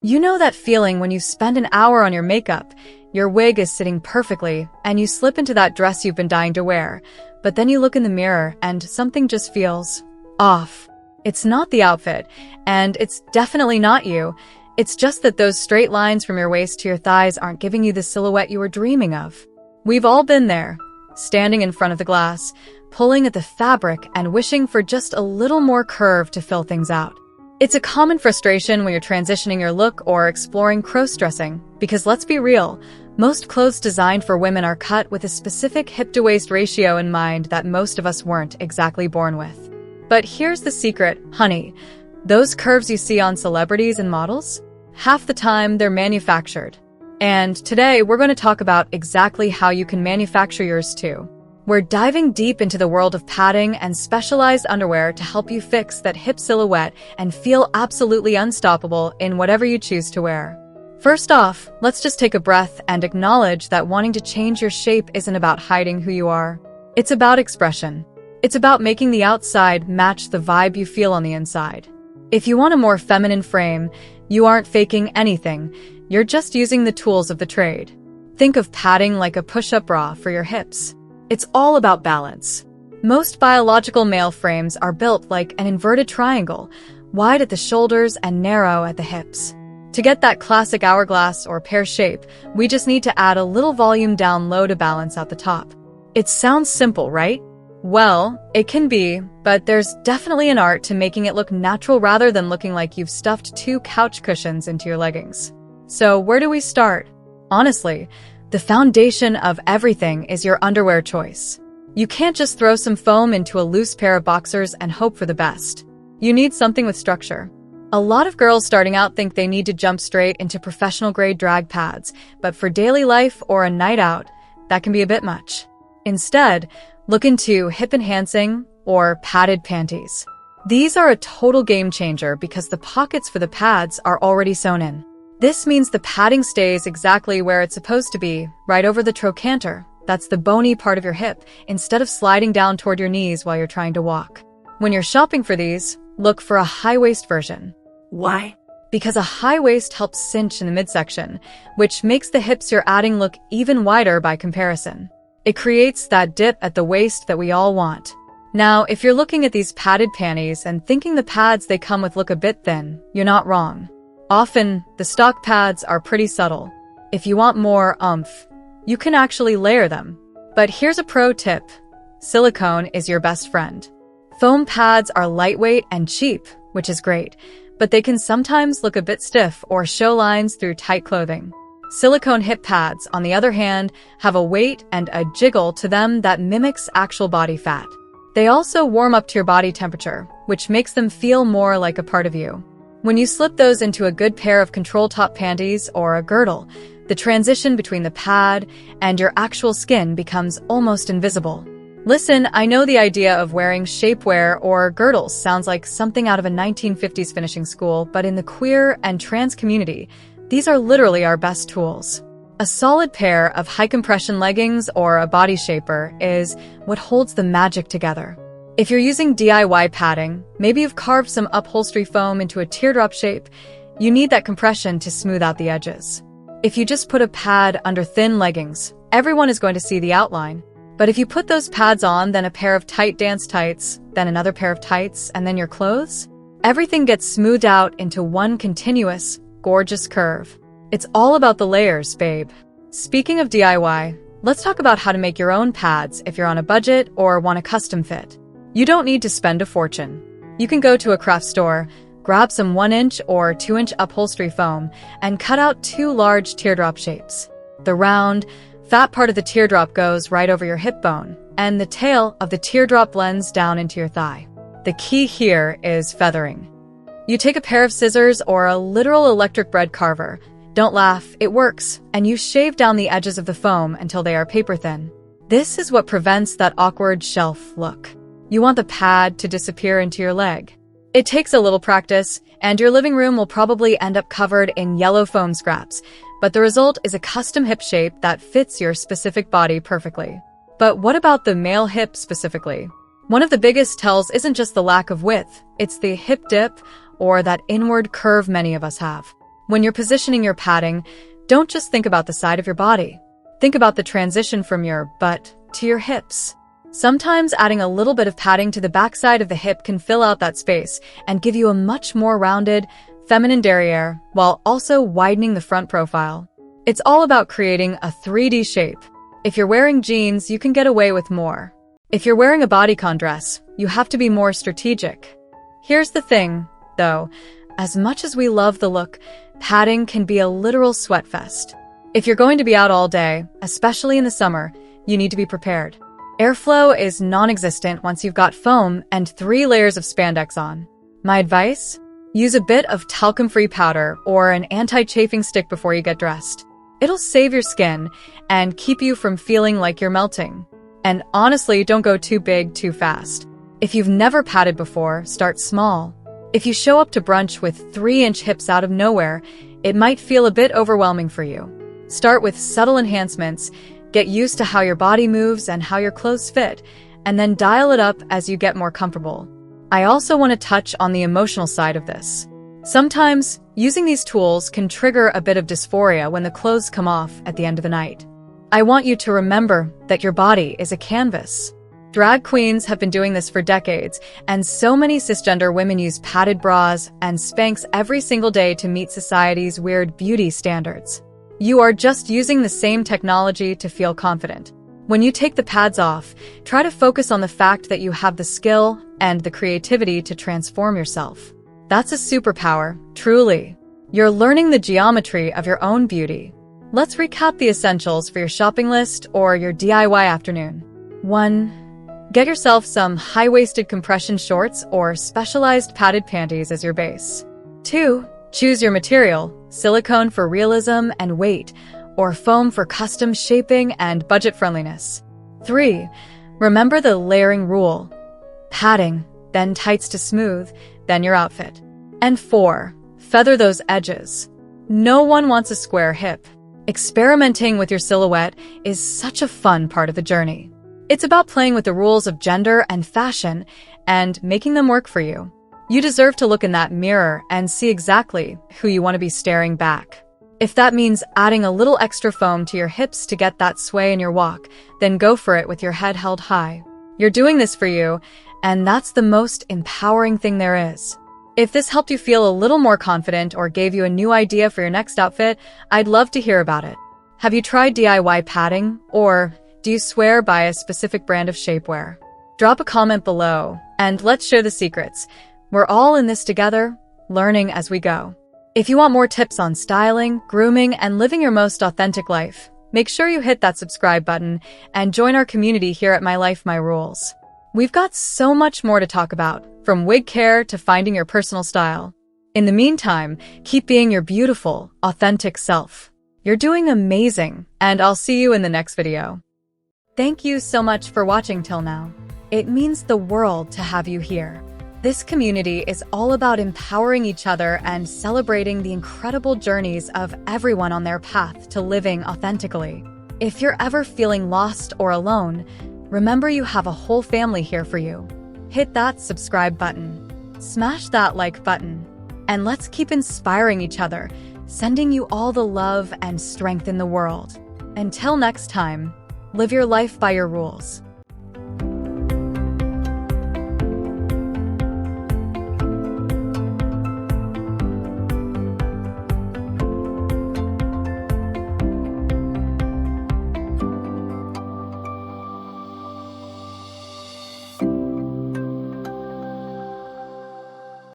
You know that feeling when you spend an hour on your makeup, your wig is sitting perfectly, and you slip into that dress you've been dying to wear, but then you look in the mirror and something just feels off. It's not the outfit, and it's definitely not you. It's just that those straight lines from your waist to your thighs aren't giving you the silhouette you were dreaming of. We've all been there, standing in front of the glass, pulling at the fabric and wishing for just a little more curve to fill things out. It's a common frustration when you're transitioning your look or exploring cross-dressing, because let's be real, most clothes designed for women are cut with a specific hip-to-waist ratio in mind that most of us weren't exactly born with. But here's the secret, honey. Those curves you see on celebrities and models? Half the time, they're manufactured. And today, we're going to talk about exactly how you can manufacture yours too. We're diving deep into the world of padding and specialized underwear to help you fix that hip silhouette and feel absolutely unstoppable in whatever you choose to wear. First off, let's just take a breath and acknowledge that wanting to change your shape isn't about hiding who you are. It's about expression. It's about making the outside match the vibe you feel on the inside. If you want a more feminine frame, you aren't faking anything. You're just using the tools of the trade. Think of padding like a push-up bra for your hips. It's all about balance. Most biological male frames are built like an inverted triangle, wide at the shoulders and narrow at the hips. To get that classic hourglass or pear shape, we just need to add a little volume down low to balance out the top. It sounds simple, right? Well, it can be, but there's definitely an art to making it look natural rather than looking like you've stuffed 2 couch cushions into your leggings. So where do we start? Honestly, the foundation of everything is your underwear choice. You can't just throw some foam into a loose pair of boxers and hope for the best. You need something with structure. A lot of girls starting out think they need to jump straight into professional-grade drag pads, but for daily life or a night out, that can be a bit much. Instead, look into hip-enhancing or padded panties. These are a total game changer because the pockets for the pads are already sewn in. This means the padding stays exactly where it's supposed to be, right over the trochanter. That's the bony part of your hip, instead of sliding down toward your knees while you're trying to walk. When you're shopping for these, look for a high-waist version. Why? Because a high waist helps cinch in the midsection, which makes the hips you're adding look even wider by comparison. It creates that dip at the waist that we all want. Now, if you're looking at these padded panties and thinking the pads they come with look a bit thin, you're not wrong. Often, the stock pads are pretty subtle. If you want more oomph, you can actually layer them. But here's a pro tip. Silicone is your best friend. Foam pads are lightweight and cheap, which is great, but they can sometimes look a bit stiff or show lines through tight clothing. Silicone hip pads, on the other hand, have a weight and a jiggle to them that mimics actual body fat. They also warm up to your body temperature, which makes them feel more like a part of you. When you slip those into a good pair of control top panties or a girdle, the transition between the pad and your actual skin becomes almost invisible. Listen, I know the idea of wearing shapewear or girdles sounds like something out of a 1950s finishing school, but in the queer and trans community, these are literally our best tools. A solid pair of high-compression leggings or a body shaper is what holds the magic together. If you're using DIY padding, maybe you've carved some upholstery foam into a teardrop shape, you need that compression to smooth out the edges. If you just put a pad under thin leggings, everyone is going to see the outline. But if you put those pads on, then a pair of tight dance tights, then another pair of tights, and then your clothes, everything gets smoothed out into one continuous, gorgeous curve. It's all about the layers, babe. Speaking of DIY, let's talk about how to make your own pads if you're on a budget or want a custom fit. You don't need to spend a fortune. You can go to a craft store, grab some 1-inch or 2-inch upholstery foam, and cut out 2 large teardrop shapes. The round, fat part of the teardrop goes right over your hip bone, and the tail of the teardrop blends down into your thigh. The key here is feathering. You take a pair of scissors or a literal electric bread carver. Don't laugh, it works, and you shave down the edges of the foam until they are paper thin. This is what prevents that awkward shelf look. You want the pad to disappear into your leg. It takes a little practice, and your living room will probably end up covered in yellow foam scraps, but the result is a custom hip shape that fits your specific body perfectly. But what about the male hip specifically? One of the biggest tells isn't just the lack of width, it's the hip dip, or that inward curve many of us have. When you're positioning your padding, don't just think about the side of your body. Think about the transition from your butt to your hips. Sometimes adding a little bit of padding to the backside of the hip can fill out that space and give you a much more rounded, feminine derriere while also widening the front profile. It's all about creating a 3D shape. If you're wearing jeans, you can get away with more. If you're wearing a bodycon dress, you have to be more strategic. Here's the thing, though. As much as we love the look, padding can be a literal sweat fest. If you're going to be out all day, especially in the summer, you need to be prepared. Airflow is non-existent once you've got foam and 3 layers of spandex on. My advice? Use a bit of talcum-free powder or an anti-chafing stick before you get dressed. It'll save your skin and keep you from feeling like you're melting. And honestly, don't go too big too fast. If you've never padded before, start small. If you show up to brunch with 3-inch hips out of nowhere, it might feel a bit overwhelming for you. Start with subtle enhancements, get used to how your body moves and how your clothes fit, and then dial it up as you get more comfortable. I also want to touch on the emotional side of this. Sometimes, using these tools can trigger a bit of dysphoria when the clothes come off at the end of the night. I want you to remember that your body is a canvas. Drag queens have been doing this for decades, and so many cisgender women use padded bras and Spanx every single day to meet society's weird beauty standards. You are just using the same technology to feel confident. When you take the pads off, try to focus on the fact that you have the skill and the creativity to transform yourself. That's a superpower, truly. You're learning the geometry of your own beauty. Let's recap the essentials for your shopping list or your DIY afternoon. 1. Get yourself some high-waisted compression shorts or specialized padded panties as your base. 2. Choose your material, silicone for realism and weight, or foam for custom shaping and budget-friendliness. 3. Remember the layering rule. Padding, then tights to smooth, then your outfit. And 4. Feather those edges. No one wants a square hip. Experimenting with your silhouette is such a fun part of the journey. It's about playing with the rules of gender and fashion and making them work for you. You deserve to look in that mirror and see exactly who you want to be staring back. If that means adding a little extra foam to your hips to get that sway in your walk, then go for it with your head held high. You're doing this for you, and that's the most empowering thing there is. If this helped you feel a little more confident or gave you a new idea for your next outfit, I'd love to hear about it. Have you tried DIY padding, or do you swear by a specific brand of shapewear? Drop a comment below, and let's share the secrets. We're all in this together, learning as we go. If you want more tips on styling, grooming, and living your most authentic life, make sure you hit that subscribe button and join our community here at My Life, My Rules. We've got so much more to talk about, from wig care to finding your personal style. In the meantime, keep being your beautiful, authentic self. You're doing amazing, and I'll see you in the next video. Thank you so much for watching till now. It means the world to have you here. This community is all about empowering each other and celebrating the incredible journeys of everyone on their path to living authentically. If you're ever feeling lost or alone, remember you have a whole family here for you. Hit that subscribe button, smash that like button, and let's keep inspiring each other, sending you all the love and strength in the world. Until next time, live your life by your rules.